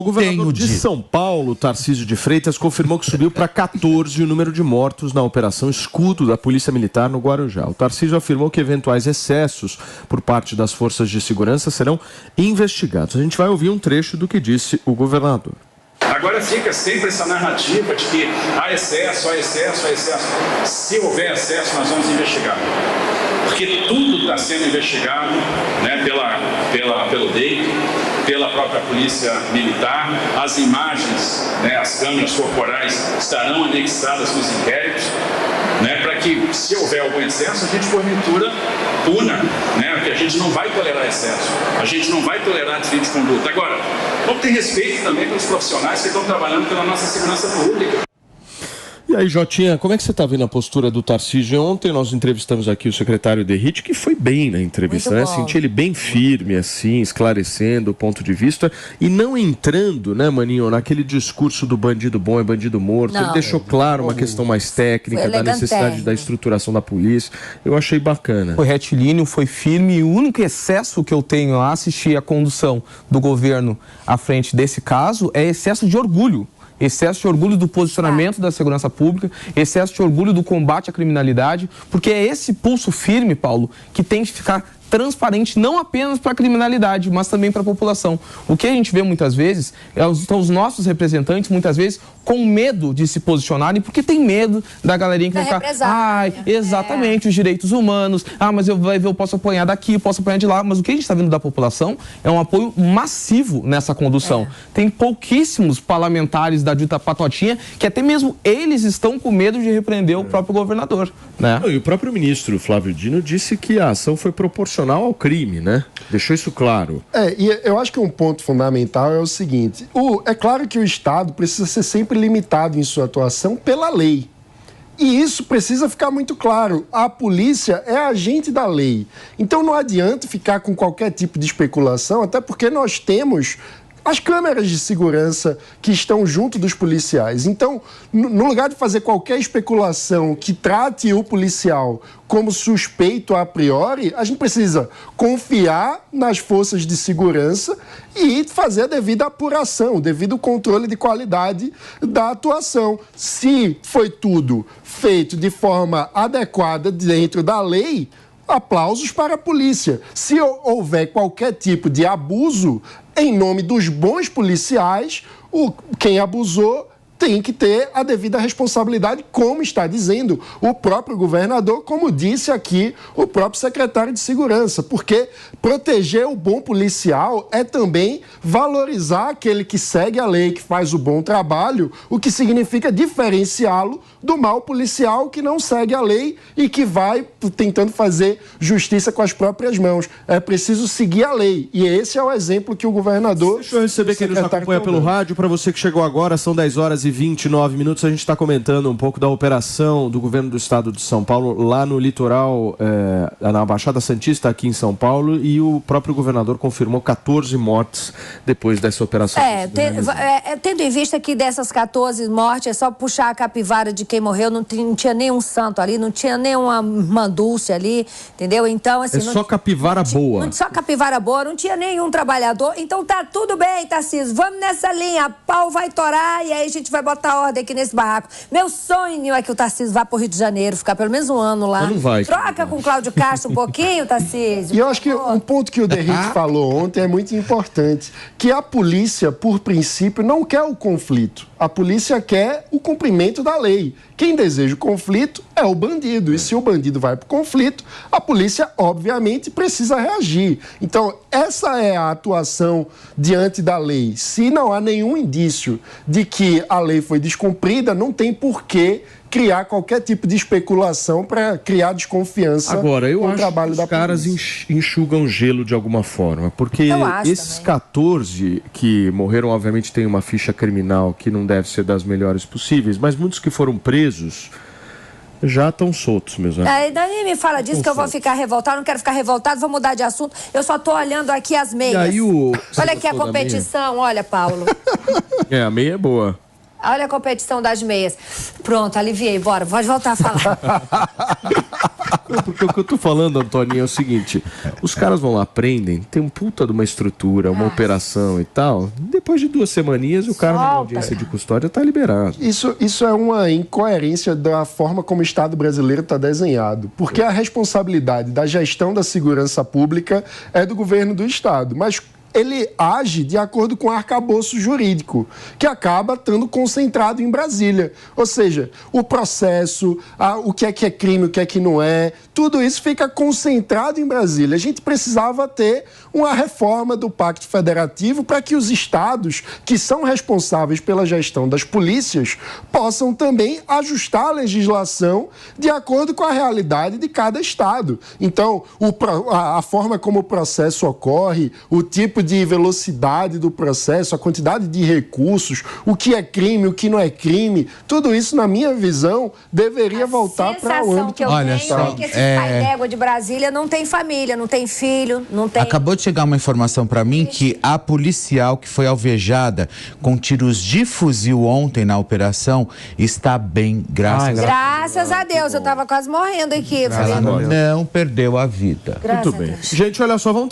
O governador de São Paulo, Tarcísio de Freitas, confirmou que subiu para 14 o número de mortos na Operação Escudo da Polícia Militar no Guarujá. O Tarcísio afirmou que eventuais excessos por parte das forças de segurança serão investigados. A gente vai ouvir um trecho do que disse o governador. Agora fica sempre essa narrativa de que há excesso, há excesso, há excesso. Se houver excesso, nós vamos investigar. Porque tudo está sendo investigado, né, pelo DEIC, pela própria Polícia Militar. As imagens, né, as câmeras corporais estarão anexadas nos inquéritos, né, para que, se houver algum excesso, a gente, porventura, puna, né, porque a gente não vai tolerar excesso, a gente não vai tolerar desvio de conduta. Agora, vamos ter respeito também pelos profissionais que estão trabalhando pela nossa segurança pública. E aí, Jotinha, como é que você está vendo a postura do Tarcísio? Ontem nós entrevistamos aqui o secretário Derrite, que foi bem na entrevista, né? Senti ele bem firme, assim, esclarecendo o ponto de vista e não entrando, né, Maninho, naquele discurso do bandido bom é bandido morto. Não, ele deixou claro uma questão mais técnica, da necessidade da estruturação da polícia. Eu achei bacana. Foi retilíneo, foi firme, e o único excesso que eu tenho a assistir a condução do governo à frente desse caso é excesso de orgulho. Excesso de orgulho do posicionamento da segurança pública, excesso de orgulho do combate à criminalidade, porque é esse pulso firme, Paulo, que tem que ficar transparente não apenas para a criminalidade, mas também para a população. O que a gente vê muitas vezes são os nossos representantes, muitas vezes, com medo de se posicionarem, porque tem medo da galerinha que vai ficar, exatamente, os direitos humanos, mas eu posso apanhar daqui, eu posso apanhar de lá, mas o que a gente está vendo da população é um apoio massivo nessa condução. Tem pouquíssimos parlamentares da dita patotinha que até mesmo eles estão com medo de repreender o próprio governador, né? E o próprio ministro Flávio Dino disse que a ação foi proporcional ao crime, né? Deixou isso claro. E eu acho que um ponto fundamental é o seguinte, é claro que o Estado precisa ser sempre limitado em sua atuação pela lei. E isso precisa ficar muito claro. A polícia é agente da lei. Então não adianta ficar com qualquer tipo de especulação, até porque nós temos as câmeras de segurança que estão junto dos policiais. Então, no lugar de fazer qualquer especulação que trate o policial como suspeito a priori, a gente precisa confiar nas forças de segurança e fazer a devida apuração, o devido controle de qualidade da atuação. Se foi tudo feito de forma adequada dentro da lei, aplausos para a polícia. Se houver qualquer tipo de abuso, em nome dos bons policiais, quem abusou tem que ter a devida responsabilidade, como está dizendo o próprio governador, como disse aqui o próprio secretário de Segurança, porque proteger o bom policial é também valorizar aquele que segue a lei, que faz o bom trabalho, o que significa diferenciá-lo do mau policial que não segue a lei e que vai tentando fazer justiça com as próprias mãos. É preciso seguir a lei, e esse é o exemplo que o governador... Deixa eu receber quem nos acompanha pelo rádio. Para você que chegou agora, são 10h29. A gente está comentando um pouco da operação do governo do estado de São Paulo lá no litoral, na Baixada Santista, aqui em São Paulo, e o próprio governador confirmou 14 mortes depois dessa operação. Tendo em vista que dessas 14 mortes é só puxar a capivara de quem morreu, não tinha nenhum santo ali, não tinha nenhuma mandúcia ali, entendeu? Então, assim... só capivara boa. Só capivara boa, não tinha nenhum trabalhador, então tá tudo bem, Tarcísio, vamos nessa linha, pau vai torar e aí a gente vai botar ordem aqui nesse barraco. Meu sonho é que o Tarcísio vá pro Rio de Janeiro, ficar pelo menos um ano lá. Não vai. Troca com o Cláudio Castro um pouquinho, Tarcísio. E eu acho que um ponto que o Derrite falou ontem é muito importante, que a polícia, por princípio, não quer o conflito. A polícia quer o cumprimento da lei. Quem deseja o conflito é o bandido. E se o bandido vai para o conflito, a polícia, obviamente, precisa reagir. Então, essa é a atuação diante da lei. Se não há nenhum indício de que a lei foi descumprida, não tem porquê criar qualquer tipo de especulação para criar desconfiança no trabalho da polícia. Agora, eu acho que os caras enxugam gelo de alguma forma, porque esses também. 14 que morreram, obviamente, têm uma ficha criminal que não deve ser das melhores possíveis, mas muitos que foram presos já estão soltos, meus amigos. Daí me fala disso que eu vou ficar revoltado, não quero ficar revoltado, vou mudar de assunto. Eu só tô olhando aqui as meias. E aí olha aqui a competição, olha, Paulo. A meia é boa. Olha a competição das meias. Pronto, aliviei, bora, pode voltar a falar. Porque o que eu tô falando, Antoninho, é o seguinte: os caras vão lá, prendem, tem um puta de uma estrutura, uma operação e tal. Depois de 2 semaninhas, o cara, na audiência de custódia, tá liberado. Isso é uma incoerência da forma como o Estado brasileiro está desenhado. Porque a responsabilidade da gestão da segurança pública é do governo do Estado. Mas ele age de acordo com o arcabouço jurídico, que acaba estando concentrado em Brasília. Ou seja, o processo, o que é crime, o que é que não é, tudo isso fica concentrado em Brasília. A gente precisava ter uma reforma do Pacto Federativo para que os estados, que são responsáveis pela gestão das polícias, possam também ajustar a legislação de acordo com a realidade de cada estado. Então, a forma como o processo ocorre, o tipo de velocidade do processo, a quantidade de recursos, o que é crime, o que não é crime, tudo isso, na minha visão, deveria voltar para o âmbito. Que eu tenho é que esse pai d'égua de Brasília não tem família, não tem filho, não tem... Acabou de chegar uma informação para mim que a policial que foi alvejada com tiros de fuzil ontem na operação está bem, Graças a Deus, eu tava quase morrendo aqui. Ela não perdeu a vida. Muito bem. Gente, olha só, vamos